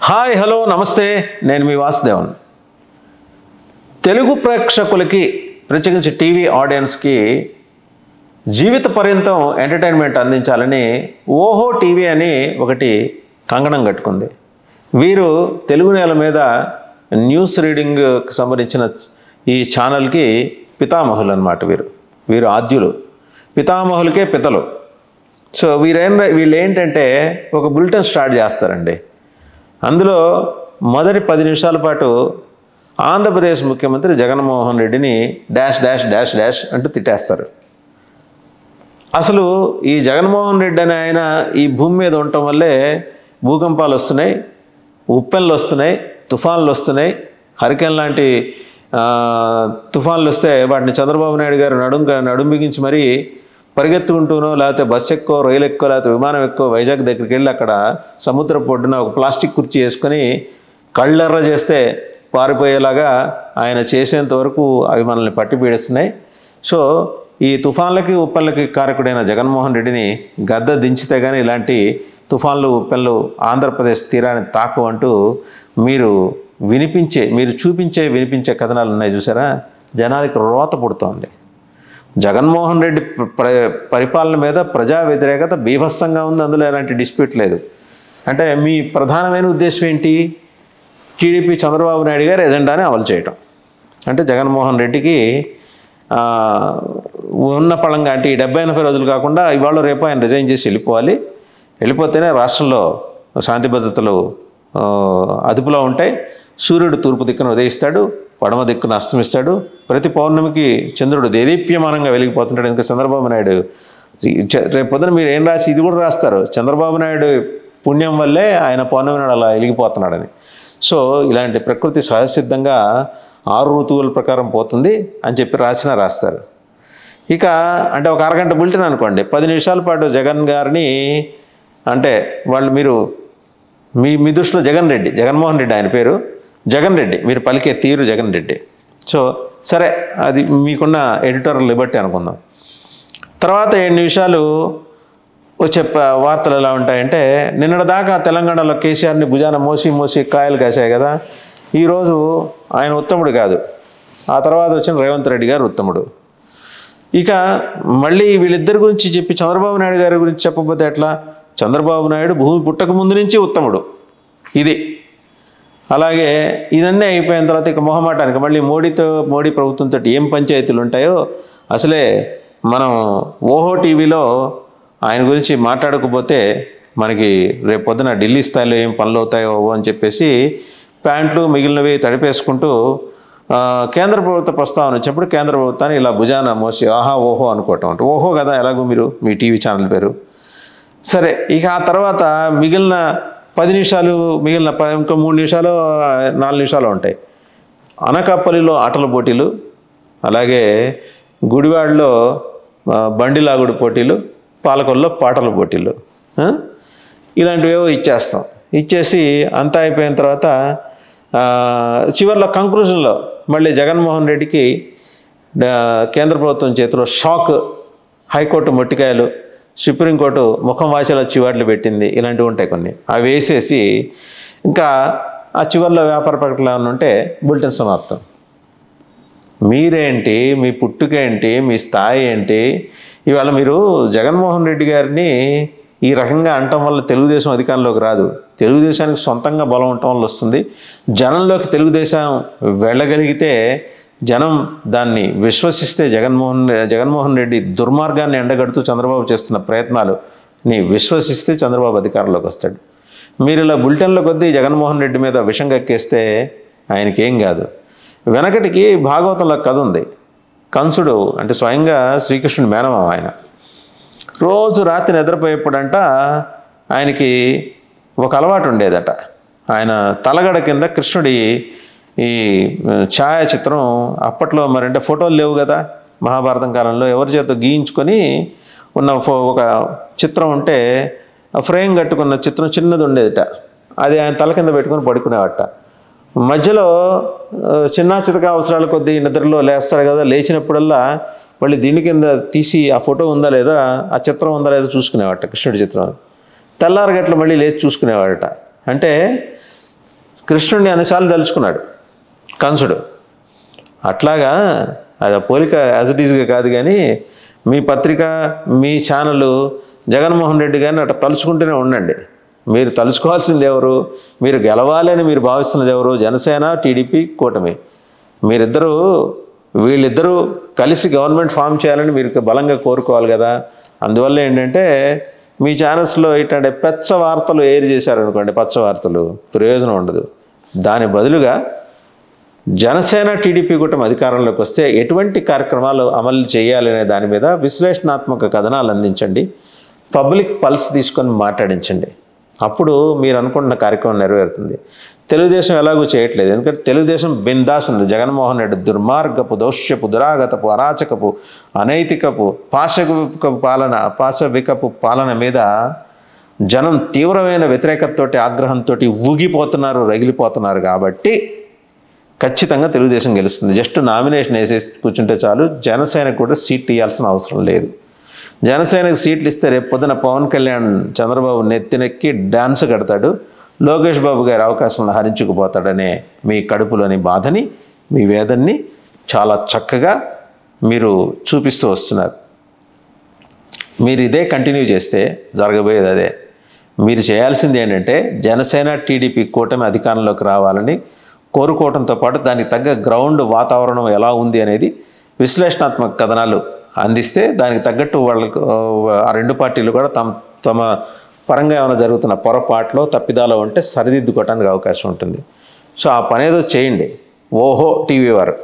Hi hello నమస్తే, నేను మీ వాసుదేవన్. తెలుగు ప్రేక్షకులకి, ప్రత్యేకించి టీవీ ఆడియన్స్కి జీవిత పర్యంతం ఎంటర్టైన్మెంట్ అందించాలని ఓహో టీవీ అని ఒకటి కంగణం కట్టుకుంది. వీరు తెలుగు నేల మీద న్యూస్ రీడింగ్కి సంబంధించిన ఈ ఛానల్కి పితామహులు అన్నమాట. వీరు ఆద్యులు, పితామహులకే పితలు. సో వీళ్ళు ఏంటంటే ఒక బులెటిన్ స్టార్ట్ చేస్తారండి. అందులో మొదటి 10 నిమిషాల పాటు ఆంధ్రప్రదేశ్ ముఖ్యమంత్రి జగన్మోహన్ రెడ్డిని డాష్ డాష్ డాష్ డాష్ అంటూ తిట్టేస్తారు. అసలు ఈ జగన్మోహన్ రెడ్డి అనే ఆయన ఈ భూమి మీద ఉండటం వల్లే భూకంపాలు వస్తున్నాయి, ఉప్పెన్లు వస్తున్నాయి, తుఫాన్లు వస్తున్నాయి. హరికేన్ లాంటి తుఫాన్లు వస్తే వాటిని చంద్రబాబు నాయుడు గారు నడుం బిగించి మరీ పరిగెత్తుకుంటూనో, లేకపోతే బస్సు ఎక్కువ, రైలు ఎక్కువ, లేకపోతే విమానం ఎక్కువ వైజాగ్ దగ్గరికి వెళ్ళి అక్కడ సముద్ర పొడ్డున ఒక ప్లాస్టిక్ కుర్చీ వేసుకొని కళ్ళెర్ర చేస్తే పారిపోయేలాగా ఆయన చేసేంత వరకు అవి మనల్ని పట్టి పీడిస్తున్నాయి. సో ఈ తుఫాన్లకి ఉప్పెన్లకి కారకుడైన జగన్మోహన్ రెడ్డిని గద్ద దించితే కానీ ఇలాంటి తుఫాన్లు ఉప్పెన్లు ఆంధ్రప్రదేశ్ తీరాన్ని తాకు అంటూ మీరు వినిపించే కథనాలు ఉన్నాయి చూసారా. జనానికి రోత పుడుతోంది. జగన్మోహన్ రెడ్డి పరిపాలన మీద ప్రజా వ్యతిరేకత బీభత్సంగా ఉంది. అందులో ఎలాంటి డిస్ప్యూట్ లేదు. అంటే మీ ప్రధానమైన ఉద్దేశం ఏంటి? టీడీపీ చంద్రబాబు నాయుడు గారి ఎజెండాని అమలు చేయటం. అంటే జగన్మోహన్ రెడ్డికి ఉన్న పళంగా అంటే ఈ 70-80 రోజులు కాకుండా ఇవాళ రేపు ఆయన రిజైన్ చేసి వెళ్ళిపోతేనే రాష్ట్రంలో శాంతి భద్రతలు అదుపులో ఉంటాయి. సూర్యుడు తూర్పు దిక్కున ఉదయిస్తాడు, పడమ దిక్కున అస్తమిస్తాడు. ప్రతి పౌర్ణమికి చంద్రుడు దేదీప్యమానంగా వెలిగిపోతుంటాడు. ఇంకా చంద్రబాబు నాయుడు రేపు పొద్దున మీరు ఏం రాసి ఇది కూడా రాస్తారు, చంద్రబాబు నాయుడు పుణ్యం వల్లే ఆయన పౌర్ణమి నాడు అలా వెలిగిపోతున్నాడని. సో ఇలాంటి ప్రకృతి సహజసిద్ధంగా 6 ఋతువుల ప్రకారం పోతుంది అని చెప్పి రాస్తారు. ఇక అంటే ఒక అరగంట బులెటిన్ అనుకోండి, 10 నిమిషాల పాటు జగన్ గారిని అంటే మీరు మీ దృష్టిలో జగన్మోహన్ రెడ్డి ఆయన పేరు జగన్ రెడ్డి, మీరు పలికే తీరు జగన్ రెడ్డి. సో సరే, అది మీకున్న ఎడిటోరియల్ లిబర్టీ అనుకుందాం. తర్వాత 7 నిమిషాలు వచ్చే వార్తలు ఎలా ఉంటాయంటే, నిన్నటిదాకా తెలంగాణలో కేసీఆర్ని భుజాన మోసి కాయలు కాశాయి కదా. ఈరోజు ఆయన ఉత్తముడు కాదు, ఆ తర్వాత వచ్చిన రేవంత్ రెడ్డి గారు ఉత్తముడు. ఇక మళ్ళీ వీళ్ళిద్దరి గురించి చెప్పి చంద్రబాబు నాయుడు గారి గురించి చెప్పకపోతే ఎట్లా? చంద్రబాబు నాయుడు భూమి పుట్టక ముందు నుంచి ఉత్తముడు. ఇది అలాగే ఇదన్నీ అయిపోయిన తర్వాత ఇక మొహమాటానికి మళ్ళీ మోడీ ప్రభుత్వంతో ఏం పంచాయతీలు ఉంటాయో అసలే మనం ఓహో టీవీలో ఆయన గురించి మాట్లాడకపోతే మనకి రేపు పొద్దున ఢిల్లీ స్థాయిలో ఏం పనులు అవుతాయో అని చెప్పేసి ప్యాంట్లు మిగిలినవి తడిపేసుకుంటూ కేంద్ర ప్రభుత్వ ప్రస్తావన వచ్చినప్పుడు కేంద్ర ప్రభుత్వాన్ని ఇలా భుజాన మోసి ఆహా ఓహో అనుకోవటం. అంటే ఓహో కదా ఎలాగో మీ టీవీ ఛానల్ పేరు. సరే, ఇక ఆ తర్వాత మిగిలిన 10 నిమిషాలు ఇంకా 3 నిమిషాలు 4 నిమిషాలు ఉంటాయి. అనకాపల్లిలో ఆటల పోటీలు, అలాగే గుడివాడలో బండిలాగుడు పోటీలు, పాలకొల్లో పాటల పోటీలు, ఇలాంటివేవో ఇచ్చేసి అంతా అయిపోయిన తర్వాత చివరిలో కంక్లూజన్లో మళ్ళీ జగన్మోహన్ రెడ్డికి కేంద్ర ప్రభుత్వం చేతిలో షాక్, హైకోర్టు మొట్టికాయలు, సుప్రీంకోర్టు ముఖం వాచేలా చివాట్లు పెట్టింది, ఇలాంటివి ఉంటాయి కొన్ని. అవి వేసేసి ఇంకా ఆ చివరిలో వ్యాపార ప్రకటనలు ఏమైనా ఉంటే బులెటిన్ సమాప్తం. మీరేంటి, మీ పుట్టుకేంటి, మీ స్థాయి ఏంటి? ఇవాళ మీరు జగన్మోహన్ రెడ్డి గారిని ఈ రకంగా అనటం వల్ల తెలుగుదేశం అధికారంలోకి రాదు. తెలుగుదేశానికి సొంతంగా బలం ఉండటం వల్ల వస్తుంది. జనంలోకి తెలుగుదేశం వెళ్ళగలిగితే, జనం దాన్ని విశ్వసిస్తే, జగన్మోహన్ రెడ్డి దుర్మార్గాన్ని ఎండగడుతూ చంద్రబాబు చేస్తున్న ప్రయత్నాలని విశ్వసిస్తే చంద్రబాబు అధికారంలోకి వస్తాడు. మీరు ఇలా బులెటిన్ల కొద్దీ జగన్మోహన్ రెడ్డి మీద విషం కక్కేస్తే ఆయనకి ఏం కాదు. వెనకటికి భాగవతంలో కథ ఉంది. కంసుడు అంటే స్వయంగా శ్రీకృష్ణుడి మేనమామ ఆయన. రోజు రాత్రి నిద్రపోయేప్పుడంట ఆయనకి ఒక అలవాటు ఉండేదట. ఆయన తలగడ కింద కృష్ణుడి ఈ ఛాయాచిత్రం, అప్పట్లో మరంటే ఫోటోలు లేవు కదా మహాభారతం కాలంలో, ఎవరి చేత గీయించుకొని ఉన్న ఒక చిత్రం ఉంటే ఫ్రేమ్ కట్టుకున్న చిత్రం చిన్నది ఉండేదట. అది ఆయన తల కింద పెట్టుకొని పడుకునేవట. మధ్యలో చిన్న అవసరాల కొద్దీ నిద్రలో లేస్తాడు కదా, లేచినప్పుడల్లా మళ్ళీ దీని కింద తీసి ఆ ఫోటో ఉందా లేదా, ఆ చిత్రం ఉందా లేదా చూసుకునేవాట, కృష్ణుడి చిత్రం. తెల్లారగట్ల మళ్ళీ లేచి చూసుకునేవాడట. అంటే కృష్ణుడిని అన్నిసార్లు తలుచుకున్నాడు కంసుడు. అట్లాగా అది ఆ పోలిక యాజ్ ఇట్ ఈజ్గా కాదు, కానీ మీ పత్రిక, మీ ఛానల్ జగన్మోహన్ రెడ్డి గారిని అట్లా తలుచుకుంటూనే ఉండండి. మీరు తలుచుకోవాల్సింది ఎవరు? మీరు గెలవాలి అని మీరు భావిస్తున్నది ఎవరు? జనసేన, టీడీపీ, కూటమి. వీళ్ళిద్దరూ కలిసి గవర్నమెంట్ ఫామ్ చేయాలని మీరు బలంగా కోరుకోవాలి కదా. అందువల్ల ఏంటంటే మీ ఛానల్స్లో ఇట్లాంటి పెచ్చ వార్తలు ఎయిర్ చేశారనుకోండి, పచ్చ వార్తలు, ప్రయోజనం ఉండదు. దాని బదులుగా జనసేన, టీడీపీ కూటమి అధికారంలోకి వస్తే ఎటువంటి కార్యక్రమాలు అమలు చేయాలనే దాని మీద విశ్లేషణాత్మక కథనాలు అందించండి, పబ్లిక్ పల్స్ తీసుకొని మాట్లాడించండి. అప్పుడు మీరు అనుకుంటున్న కార్యక్రమం నెరవేరుతుంది. తెలుగుదేశం ఎలాగూ చేయట్లేదు, ఎందుకంటే తెలుగుదేశం బిందాస్ ఉంది. జగన్మోహన్ రెడ్డి దుర్మార్గపు, దౌష్యపు, దురాగతపు, అరాచకపు, అనైతికపు, పాశవికపు పాలన మీద జనం తీవ్రమైన వ్యతిరేకతతోటి, ఆగ్రహంతో ఊగిపోతున్నారు, రగిలిపోతున్నారు. కాబట్టి ఖచ్చితంగా తెలుగుదేశం గెలుస్తుంది. జస్ట్ నామినేషన్ వేసేసి కూర్చుంటే చాలు. జనసేనకు కూడా సీట్ ఇవ్వాల్సిన అవసరం లేదు. జనసేనకు సీట్లు ఇస్తే రేపు పొద్దున పవన్ కళ్యాణ్ చంద్రబాబు నెత్తినెక్కి డాన్స్ కడతాడు, లోకేష్ బాబు గారి అవకాశంలో హరించుకుపోతాడనే మీ కడుపులోని బాధని, మీ వేదన్ని చాలా చక్కగా మీరు చూపిస్తూ వస్తున్నారు. మీరు ఇదే కంటిన్యూ చేస్తే జరగబోయేది అదే. మీరు చేయాల్సింది ఏంటంటే జనసేన, టీడీపీ కూటమి అధికారంలోకి రావాలని కోరుకోవడంతో పాటు దానికి తగ్గ గ్రౌండ్ వాతావరణం ఎలా ఉంది అనేది విశ్లేషణాత్మక కథనాలు అందిస్తే దానికి తగ్గట్టు వాళ్ళకు ఆ రెండు పార్టీలు కూడా తమ పరంగా ఏమైనా జరుగుతున్న పొరపాట్లో, తప్పిదాలో ఉంటే సరిదిద్దుకోవడానికి అవకాశం ఉంటుంది. సో ఆ పనేదో చేయండి. ఓహో టీవీ వారు.